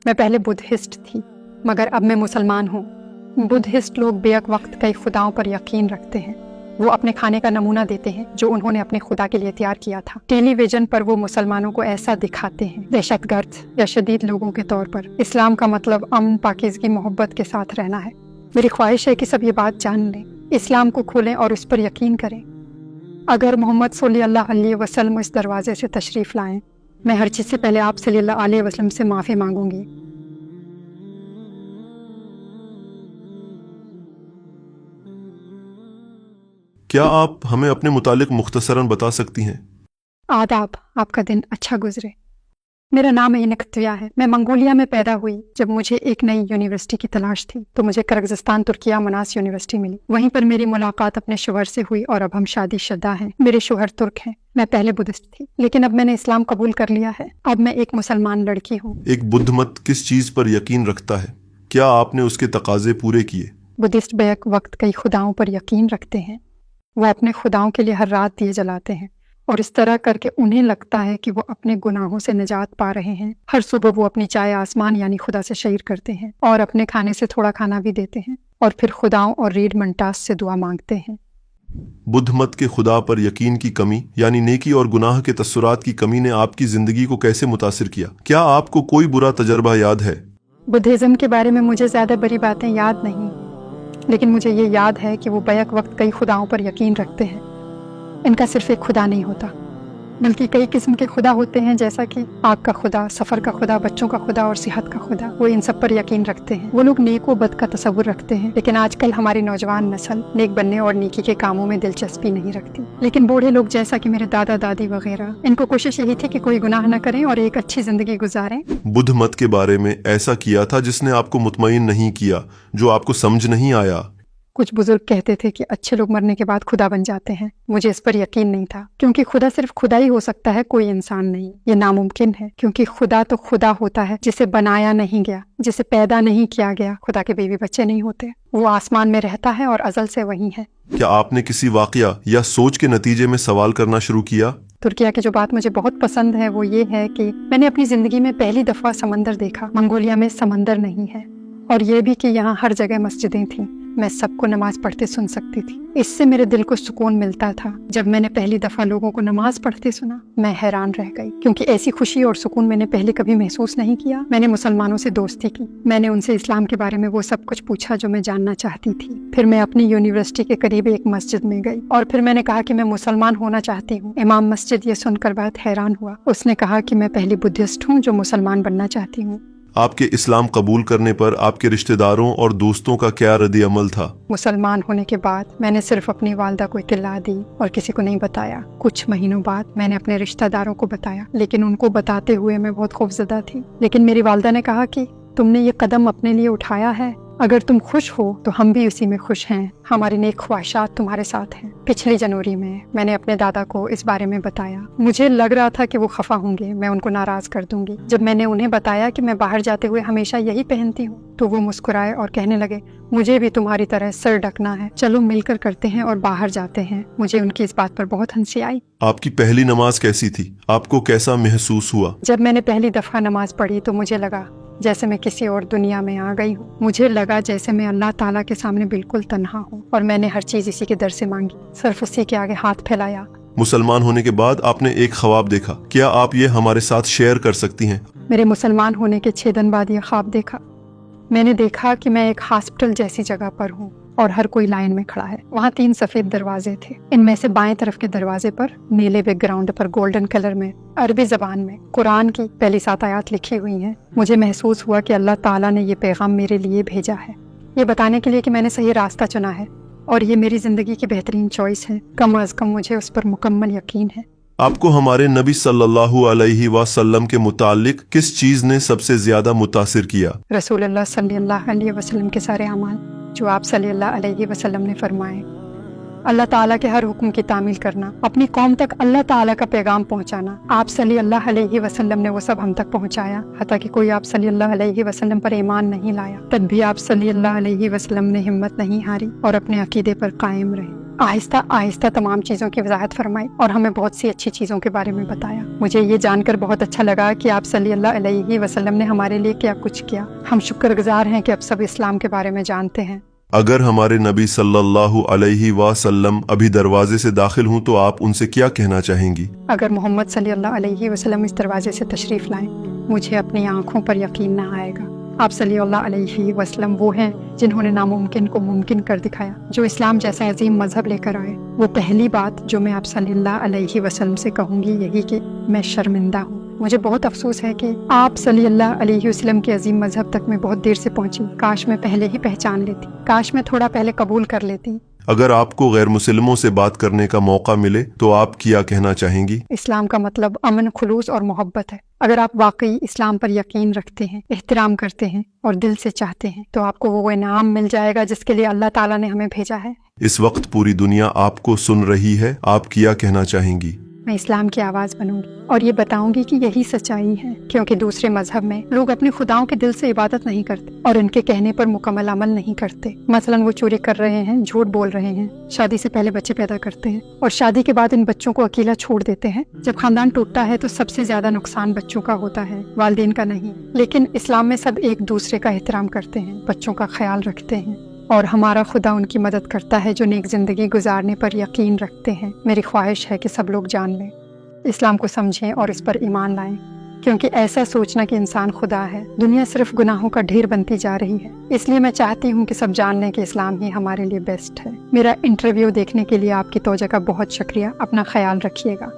میں پہلے بدھسٹ تھی مگر اب میں مسلمان ہوں۔ بدھسٹ لوگ بیک وقت کئی خداؤں پر یقین رکھتے ہیں۔ وہ اپنے کھانے کا نمونہ دیتے ہیں جو انہوں نے اپنے خدا کے لیے تیار کیا تھا۔ ٹیلی ویژن پر وہ مسلمانوں کو ایسا دکھاتے ہیں دہشت گرد یا شدید لوگوں کے طور پر۔ اسلام کا مطلب امن، پاکیزگی، محبت کے ساتھ رہنا ہے۔ میری خواہش ہے کہ سب یہ بات جان لیں، اسلام کو کھولیں اور اس پر یقین کریں۔ اگر محمد صلی اللہ علیہ وسلم اس دروازے سے تشریف لائیں، میں ہر چیز سے پہلے آپ صلی اللہ علیہ وسلم سے معافی مانگوں گی۔ کیا آپ ہمیں اپنے متعلق مختصراً بتا سکتی ہیں؟ آداب، آپ کا دن اچھا گزرے۔ میرا نام اینکتویا ہے۔ میں منگولیا میں پیدا ہوئی۔ جب مجھے ایک نئی یونیورسٹی کی تلاش تھی تو مجھے کرغزستان ترکیہ مناس یونیورسٹی ملی۔ وہیں پر میری ملاقات اپنے شوہر سے ہوئی اور اب ہم شادی شدہ ہیں۔ میرے شوہر ترک ہیں۔ میں پہلے بدھسٹ تھی لیکن اب میں نے اسلام قبول کر لیا ہے۔ اب میں ایک مسلمان لڑکی ہوں۔ ایک بدھ مت کس چیز پر یقین رکھتا ہے؟ کیا آپ نے اس کے تقاضے پورے کیے؟ بدھسٹ بیک وقت کئی خداؤں پر یقین رکھتے ہیں۔ وہ اپنے خداؤں کے لیے ہر رات دیے جلاتے ہیں اور اس طرح کر کے انہیں لگتا ہے کہ وہ اپنے گناہوں سے نجات پا رہے ہیں۔ ہر صبح وہ اپنی چائے آسمان یعنی خدا سے شیئر کرتے ہیں اور اپنے کھانے سے تھوڑا کھانا بھی دیتے ہیں اور پھر خداؤں اور ریڈ منٹاس سے دعا مانگتے ہیں۔ بدھ مت کے خدا پر یقین کی کمی یعنی نیکی اور گناہ کے تاثرات کی کمی نے آپ کی زندگی کو کیسے متاثر کیا؟ کیا آپ کو کوئی برا تجربہ یاد ہے؟ بدھزم کے بارے میں مجھے زیادہ بڑی باتیں یاد نہیں، لیکن مجھے یہ یاد ہے کہ وہ بیک وقت کئی خداؤں پر یقین رکھتے ہیں۔ ان کا صرف ایک خدا نہیں ہوتا بلکہ کئی قسم کے خدا ہوتے ہیں، جیسا کہ آگ کا خدا، سفر کا خدا، بچوں کا خدا اور صحت کا خدا۔ وہ ان سب پر یقین رکھتے ہیں۔ وہ لوگ نیک و بد کا تصور رکھتے ہیں، لیکن آج کل ہماری نوجوان نسل نیک بننے اور نیکی کے کاموں میں دلچسپی نہیں رکھتی۔ لیکن بوڑھے لوگ جیسا کہ میرے دادا دادی وغیرہ، ان کو کوشش یہی تھی کہ کوئی گناہ نہ کریں اور ایک اچھی زندگی گزاریں۔ بدھ مت کے بارے میں ایسا کیا تھا جس نے آپ کو مطمئن نہیں کیا، جو آپ کو سمجھ نہیں آیا؟ کچھ بزرگ کہتے تھے کہ اچھے لوگ مرنے کے بعد خدا بن جاتے ہیں۔ مجھے اس پر یقین نہیں تھا کیونکہ خدا صرف خدا ہی ہو سکتا ہے، کوئی انسان نہیں۔ یہ ناممکن ہے کیونکہ خدا تو خدا ہوتا ہے جسے بنایا نہیں گیا، جسے پیدا نہیں کیا گیا۔ خدا کے بیوی بچے نہیں ہوتے، وہ آسمان میں رہتا ہے اور ازل سے وہی ہے۔ کیا آپ نے کسی واقعہ یا سوچ کے نتیجے میں سوال کرنا شروع کیا؟ ترکیہ کی جو بات مجھے بہت پسند ہے وہ یہ ہے کہ میں نے اپنی زندگی میں پہلی دفعہ سمندر دیکھا۔ منگولیا میں سمندر نہیں ہے، اور یہ بھی کہ یہاں ہر جگہ مسجدیں تھیں۔ میں سب کو نماز پڑھتے سن سکتی تھی۔ اس سے میرے دل کو سکون ملتا تھا۔ جب میں نے پہلی دفعہ لوگوں کو نماز پڑھتے سنا، میں حیران رہ گئی کیونکہ ایسی خوشی اور سکون میں نے پہلے کبھی محسوس نہیں کیا۔ میں نے مسلمانوں سے دوستی کی۔ میں نے ان سے اسلام کے بارے میں وہ سب کچھ پوچھا جو میں جاننا چاہتی تھی۔ پھر میں اپنی یونیورسٹی کے قریب ایک مسجد میں گئی اور پھر میں نے کہا کہ میں مسلمان ہونا چاہتی ہوں۔ امام مسجد یہ سن کر بہت حیران ہوا۔ اس نے کہا کہ میں پہلی بدھسٹ ہوں جو مسلمان بننا چاہتی ہوں۔ آپ کے اسلام قبول کرنے پر آپ کے رشتہ داروں اور دوستوں کا کیا رد عمل تھا؟ مسلمان ہونے کے بعد میں نے صرف اپنی والدہ کو اطلاع دی اور کسی کو نہیں بتایا۔ کچھ مہینوں بعد میں نے اپنے رشتہ داروں کو بتایا، لیکن ان کو بتاتے ہوئے میں بہت خوفزدہ تھی۔ لیکن میری والدہ نے کہا کہ تم نے یہ قدم اپنے لیے اٹھایا ہے، اگر تم خوش ہو تو ہم بھی اسی میں خوش ہیں۔ ہماری نیک خواہشات تمہارے ساتھ ہیں۔ پچھلی جنوری میں نے اپنے دادا کو اس بارے میں بتایا۔ مجھے لگ رہا تھا کہ وہ خفا ہوں گے، میں ان کو ناراض کر دوں گی۔ جب میں نے انہیں بتایا کہ میں باہر جاتے ہوئے ہمیشہ یہی پہنتی ہوں تو وہ مسکرائے اور کہنے لگے، مجھے بھی تمہاری طرح سر ڈھکنا ہے، چلو مل کر کرتے ہیں اور باہر جاتے ہیں۔ مجھے ان کی اس بات پر بہت ہنسی آئی۔ آپ کی پہلی نماز کیسی تھی؟ آپ کو کیسا محسوس ہوا؟ جب میں نے پہلی دفعہ نماز پڑھی تو مجھے لگا جیسے میں کسی اور دنیا میں آ گئی ہوں۔ مجھے لگا جیسے میں اللہ تعالیٰ کے سامنے بالکل تنہا ہوں، اور میں نے ہر چیز اسی کے در سے مانگی، صرف اسی کے آگے ہاتھ پھیلایا۔ مسلمان ہونے کے بعد آپ نے ایک خواب دیکھا، کیا آپ یہ ہمارے ساتھ شیئر کر سکتی ہیں؟ میرے مسلمان ہونے کے 6 دن بعد یہ خواب دیکھا۔ میں نے دیکھا کہ میں ایک ہاسپٹل جیسی جگہ پر ہوں اور ہر کوئی لائن میں کھڑا ہے۔ وہاں 3 سفید دروازے تھے۔ ان میں سے بائیں طرف کے دروازے پر نیلے بیک گراؤنڈ پر گولڈن کلر میں عربی زبان میں قرآن کی پہلی 7 آیات لکھی ہوئی ہیں۔ مجھے محسوس ہوا کہ اللہ تعالیٰ نے یہ پیغام میرے لیے بھیجا ہے، یہ بتانے کے لیے کہ میں نے صحیح راستہ چنا ہے اور یہ میری زندگی کی بہترین چوائس ہے۔ کم از کم مجھے اس پر مکمل یقین ہے۔ آپ کو ہمارے نبی صلی اللہ علیہ وسلم کے متعلق کس چیز نے سب سے زیادہ متاثر کیا؟ رسول اللہ صلی اللہ علیہ وسلم کے سارے اعمال جو آپ صلی اللہ علیہ وسلم نے فرمائے، اللہ تعالیٰ کے ہر حکم کی تعمیل کرنا، اپنی قوم تک اللہ تعالیٰ کا پیغام پہنچانا۔ آپ صلی اللہ علیہ وسلم نے وہ سب ہم تک پہنچایا، حتیٰ کہ کوئی آپ صلی اللہ علیہ وسلم پر ایمان نہیں لایا، تب بھی آپ صلی اللہ علیہ وسلم نے ہمت نہیں ہاری اور اپنے عقیدے پر قائم رہے۔ آہستہ آہستہ تمام چیزوں کی وضاحت فرمائی اور ہمیں بہت سی اچھی چیزوں کے بارے میں بتایا۔ مجھے یہ جان کر بہت اچھا لگا کہ آپ صلی اللہ علیہ وسلم نے ہمارے لیے کیا کچھ کیا۔ ہم شکر گزار ہیں کہ اب سب اسلام کے بارے میں جانتے ہیں۔ اگر ہمارے نبی صلی اللہ علیہ وسلم ابھی دروازے سے داخل ہوں تو آپ ان سے کیا کہنا چاہیں گی؟ اگر محمد صلی اللہ علیہ وسلم اس دروازے سے تشریف لائیں، مجھے اپنی آنکھوں پر یقین نہ آئے گا۔ آپ صلی اللہ علیہ وسلم وہ ہیں جنہوں نے ناممکن کو ممکن کر دکھایا، جو اسلام جیسا عظیم مذہب لے کر آئے۔ وہ پہلی بات جو میں آپ صلی اللہ علیہ وسلم سے کہوں گی یہی کہ میں شرمندہ ہوں۔ مجھے بہت افسوس ہے کہ آپ صلی اللہ علیہ وسلم کے عظیم مذہب تک میں بہت دیر سے پہنچی۔ کاش میں پہلے ہی پہچان لیتی، کاش میں تھوڑا پہلے قبول کر لیتی۔ اگر آپ کو غیر مسلموں سے بات کرنے کا موقع ملے تو آپ کیا کہنا چاہیں گی؟ اسلام کا مطلب امن، خلوص اور محبت ہے۔ اگر آپ واقعی اسلام پر یقین رکھتے ہیں، احترام کرتے ہیں اور دل سے چاہتے ہیں تو آپ کو وہ انعام مل جائے گا جس کے لیے اللہ تعالیٰ نے ہمیں بھیجا ہے۔ اس وقت پوری دنیا آپ کو سن رہی ہے، آپ کیا کہنا چاہیں گی؟ میں اسلام کی آواز بنوں گی اور یہ بتاؤں گی کہ یہی سچائی ہے، کیونکہ دوسرے مذہب میں لوگ اپنے خداؤں کے دل سے عبادت نہیں کرتے اور ان کے کہنے پر مکمل عمل نہیں کرتے۔ مثلا وہ چوری کر رہے ہیں، جھوٹ بول رہے ہیں، شادی سے پہلے بچے پیدا کرتے ہیں اور شادی کے بعد ان بچوں کو اکیلا چھوڑ دیتے ہیں۔ جب خاندان ٹوٹتا ہے تو سب سے زیادہ نقصان بچوں کا ہوتا ہے، والدین کا نہیں۔ لیکن اسلام میں سب ایک دوسرے کا احترام کرتے ہیں، بچوں کا خیال رکھتے ہیں اور ہمارا خدا ان کی مدد کرتا ہے جو نیک زندگی گزارنے پر یقین رکھتے ہیں۔ میری خواہش ہے کہ سب لوگ جان لیں، اسلام کو سمجھیں اور اس پر ایمان لائیں، کیونکہ ایسا سوچنا کہ انسان خدا ہے، دنیا صرف گناہوں کا ڈھیر بنتی جا رہی ہے۔ اس لیے میں چاہتی ہوں کہ سب جان لیں کہ اسلام ہی ہمارے لیے بیسٹ ہے۔ میرا انٹرویو دیکھنے کے لیے آپ کی توجہ کا بہت شکریہ۔ اپنا خیال رکھیے گا۔